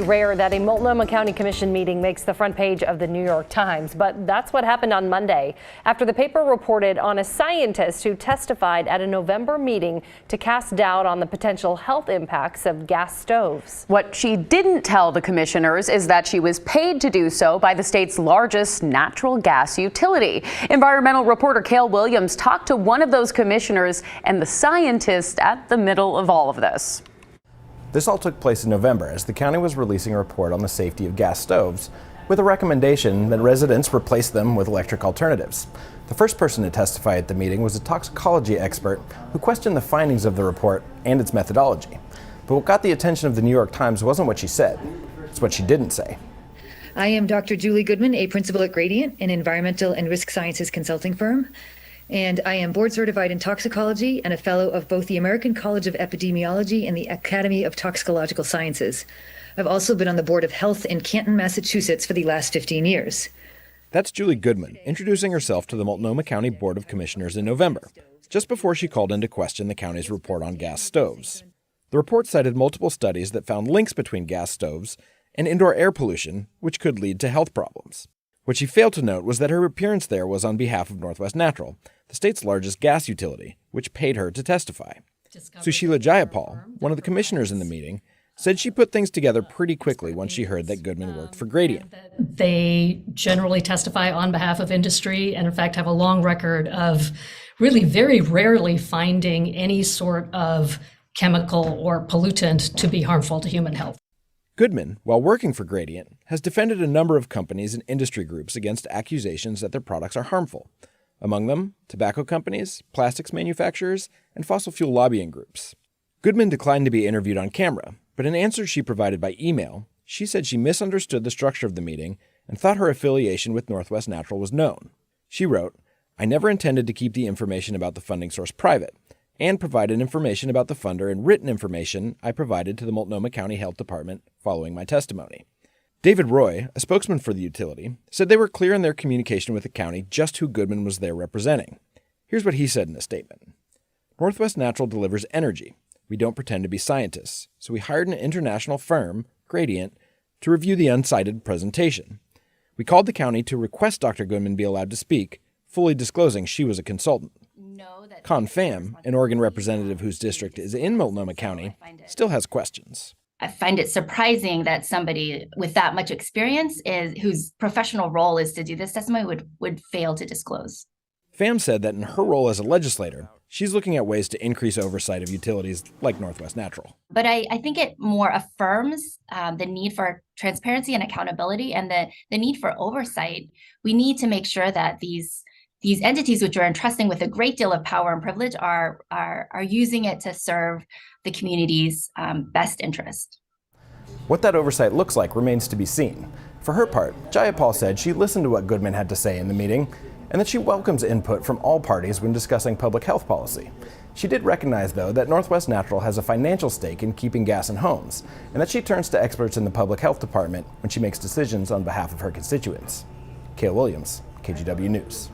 Rare that a Multnomah County Commission meeting makes the front page of the New York Times, but that's what happened on Monday after the paper reported on a scientist who testified at a November meeting to cast doubt on the potential health impacts of gas stoves. What she didn't tell the commissioners is that she was paid to do so by the state's largest natural gas utility. Environmental reporter Cale Williams talked to one of those commissioners and the scientist at the middle of all of this. This all took place in November as the county was releasing a report on the safety of gas stoves with a recommendation that residents replace them with electric alternatives. The first person to testify at the meeting was a toxicology expert who questioned the findings of the report and its methodology. But what got the attention of the New York Times wasn't what she said, it's what she didn't say. I am Dr. Julie Goodman, a principal at Gradient, an environmental and risk sciences consulting firm. And I am board certified in toxicology and a fellow of both the American College of Epidemiology and the Academy of Toxicological Sciences. I've also been on the Board of Health in Canton, Massachusetts for the last 15 years. That's Julie Goodman introducing herself to the Multnomah County Board of Commissioners in November, just before she called in to question the county's report on gas stoves. The report cited multiple studies that found links between gas stoves and indoor air pollution, which could lead to health problems. What she failed to note was that her appearance there was on behalf of Northwest Natural, the state's largest gas utility, which paid her to testify. Sushila Jayapal, one of the commissioners in the meeting, said she put things together pretty quickly once she heard that Goodman worked for Gradient. They generally testify on behalf of industry and in fact have a long record of really very rarely finding any sort of chemical or pollutant to be harmful to human health. Goodman, while working for Gradient, has defended a number of companies and industry groups against accusations that their products are harmful. Among them, tobacco companies, plastics manufacturers, and fossil fuel lobbying groups. Goodman declined to be interviewed on camera, but in answers she provided by email, she said she misunderstood the structure of the meeting and thought her affiliation with Northwest Natural was known. She wrote, "I never intended to keep the information about the funding source private, and provided information about the funder and written information I provided to the Multnomah County Health Department following my testimony." David Roy, a spokesman for the utility, said they were clear in their communication with the county just who Goodman was there representing. Here's what he said in a statement. "Northwest Natural delivers energy. We don't pretend to be scientists, so we hired an international firm, Gradient, to review the uncited presentation. We called the county to request Dr. Goodman be allowed to speak, fully disclosing she was a consultant. Khanh Pham, an Oregon representative whose district is in Multnomah County, still has questions. I find it surprising that somebody with that much experience whose professional role is to do this testimony would fail to disclose. Pham said that in her role as a legislator, she's looking at ways to increase oversight of utilities like Northwest Natural. But I think it more affirms the need for transparency and accountability and the need for oversight. We need to make sure that these entities, which are entrusting with a great deal of power and privilege, are using it to serve the community's best interest. What that oversight looks like remains to be seen. For her part, Jayapal said she listened to what Goodman had to say in the meeting, and that she welcomes input from all parties when discussing public health policy. She did recognize, though, that Northwest Natural has a financial stake in keeping gas in homes, and that she turns to experts in the public health department when she makes decisions on behalf of her constituents. Cale Williams, KGW News.